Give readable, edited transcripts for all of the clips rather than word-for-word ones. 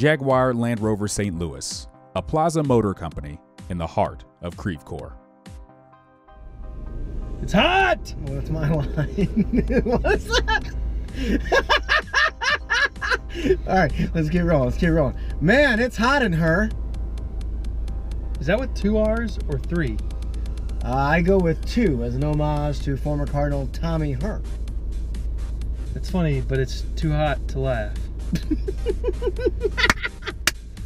Jaguar Land Rover St. Louis, a Plaza Motor Company in the heart of Creve Coeur. It's hot! Well, that's my line. What's that? All right, let's get rolling. Let's get rolling. Man, it's hot in her. Is that with 2 R's or 3? I go with 2 as an homage to former Cardinal Tommy Herr. It's funny, but it's too hot to laugh.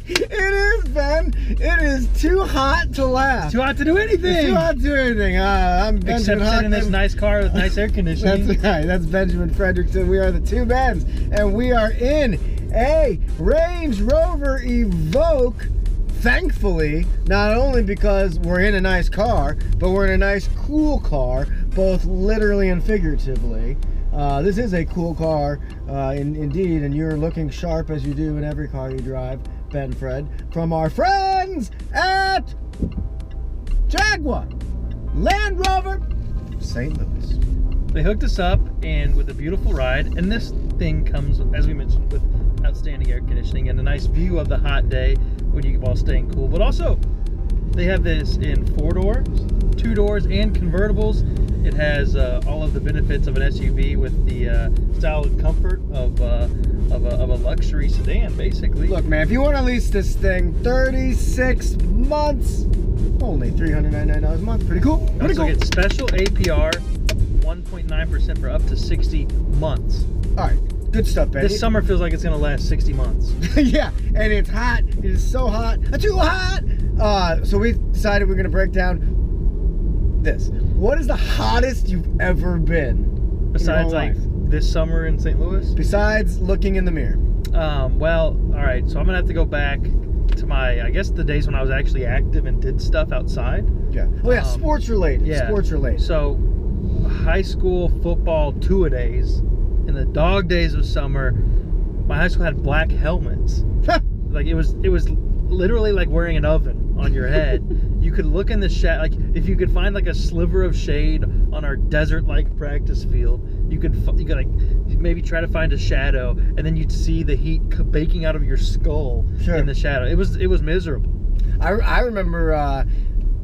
It is, Ben. It is too hot to laugh. It's too hot to do anything. It's too hot to do anything. I'm Benjamin Except sit in this nice car with nice air conditioning. That's right. That's Benjamin Frederickson. We are the two Bens, and we are in a Range Rover Evoque. Thankfully, not only because we're in a nice car, but we're in a nice, cool car, both literally and figuratively. This is a cool car, indeed, and you're looking sharp as you do in every car you drive, Ben Fred, from our friends at Jaguar Land Rover St. Louis. They hooked us up and with a beautiful ride, and this thing comes, as we mentioned, with outstanding air conditioning and a nice view of the hot day when you while staying cool. But also, they have this in 4 doors, 2 doors, and convertibles. It has all of the benefits of an SUV with the style and comfort of a luxury sedan, basically. Look, man, if you want to lease this thing, 36 months, only $399 a month. Pretty cool. Pretty cool. Get special APR, 1.9% for up to 60 months. All right. Good stuff, Ben. This summer feels like it's gonna last 60 months. Yeah, and it's hot. It is so hot. Too hot. So we decided we're gonna break down this. What is the hottest you've ever been? Besides, like this summer in St. Louis. Besides looking in the mirror. Well, all right. So I'm gonna have to go back to my, I guess, the days when I was actually active and did stuff outside. Yeah. Oh yeah, sports related. Yeah. Sports related. So, high school football 2-a-days. In the dog days of summer, my high school had black helmets. Like it was literally like wearing an oven on your head. You could look in the shade, like if you could find like a sliver of shade on our desert-like practice field, you could like maybe try to find a shadow, and then you'd see the heat baking out of your skull in the shadow. It was miserable. I remember.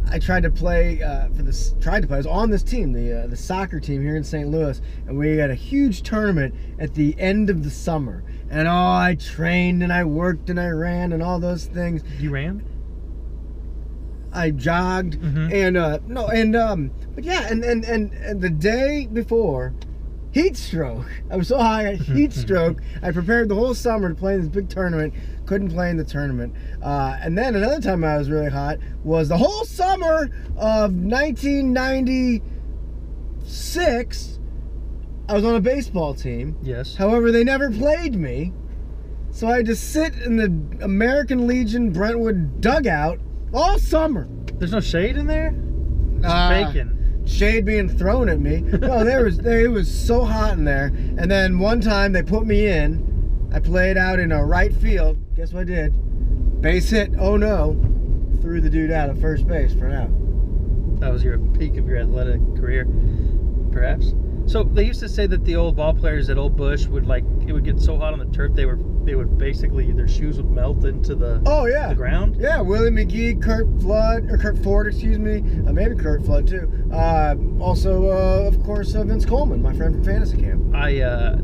I tried to play I was on this team, the soccer team here in St. Louis, and we had a huge tournament at the end of the summer. And I trained and I worked and I ran and all those things. You ran? I jogged and but yeah, and the day before, heat stroke. I was so high, I had heat stroke. I prepared the whole summer to play in this big tournament. Couldn't play in the tournament. And then another time I was really hot was the whole summer of 1996. I was on a baseball team. Yes. However, they never played me. So I had to sit in the American Legion Brentwood dugout all summer. There's no shade in there? Bacon. Shade being thrown at me. No, it was so hot in there. And then one time they put me in. I played out in a right field. Guess what I did? Base hit. Oh no! Threw the dude out of first base for an out. That was your peak of your athletic career, perhaps. So they used to say that the old ball players at Old Bush would it would get so hot on the turf they would basically, their shoes would melt into the the ground. Yeah, Willie McGee, Kurt Ford, excuse me, maybe Kurt Flood too. Also, of course, Vince Coleman, my friend from Fantasy Camp.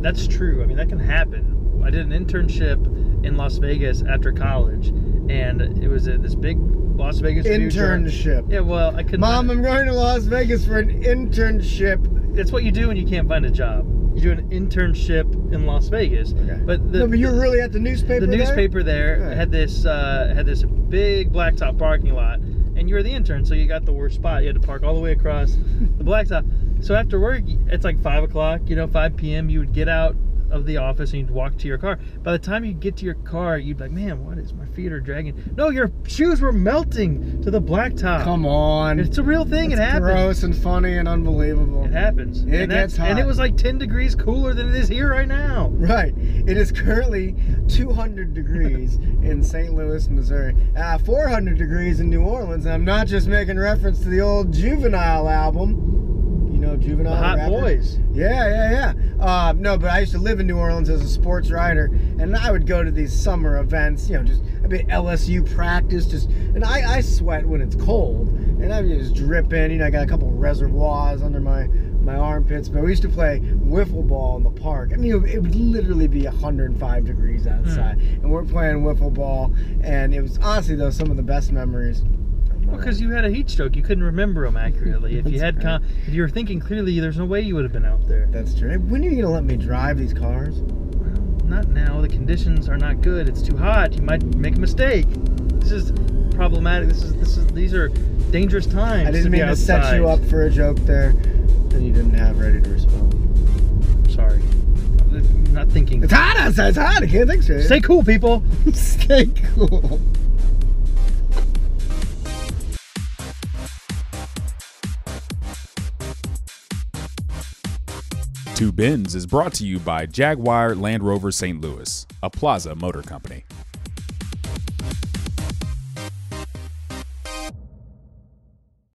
That's true. I mean, that can happen. I did an internship in Las Vegas after college, and it was this big Las Vegas internship. Yeah, well, I couldn't. Mom, I'm going to Las Vegas for an internship. It's what you do when you can't find a job. You do an internship in Las Vegas. Okay. But you were really at the newspaper. The newspaper there had this big blacktop parking lot, and you were the intern, so you got the worst spot. You had to park all the way across the blacktop. So after work, it's like 5 o'clock, 5 p.m. You would get out of the office and you'd walk to your car. By the time you get to your car, you'd be like, man, what is my feet are dragging? No, your shoes were melting to the blacktop. Come on. It's a real thing. It happens. Gross and funny and unbelievable. It happens. It gets hot. And it was like 10 degrees cooler than it is here right now. Right. It is currently 200 degrees in St. Louis, Missouri. 400 degrees in New Orleans. And I'm not just making reference to the old Juvenile album. you know, Juvenile. The Hot rapper. Boys. Yeah. No, but I used to live in New Orleans as a sports writer, and I would go to these summer events, you know, just I'd be at LSU practice, and I sweat when it's cold, and I would just drip in, you know, I got a couple reservoirs under my armpits, but we used to play wiffle ball in the park. I mean, it would literally be 105 degrees outside, and we're playing wiffle ball, and it was honestly, though, some of the best memories. Well, because you had a heat stroke, you couldn't remember them accurately. If you had, if you were thinking clearly, there's no way you would have been out there. That's true. When are you gonna let me drive these cars? Well, not now. The conditions are not good. It's too hot. You might make a mistake. This is problematic. These are dangerous times. I didn't mean to set you up for a joke there that you didn't have ready to respond. Sorry. I'm not thinking. It's hot outside. It's hot. I can't think straight. Stay cool, people. Stay cool. Two Bins is brought to you by Jaguar Land Rover St. Louis, a Plaza Motor Company.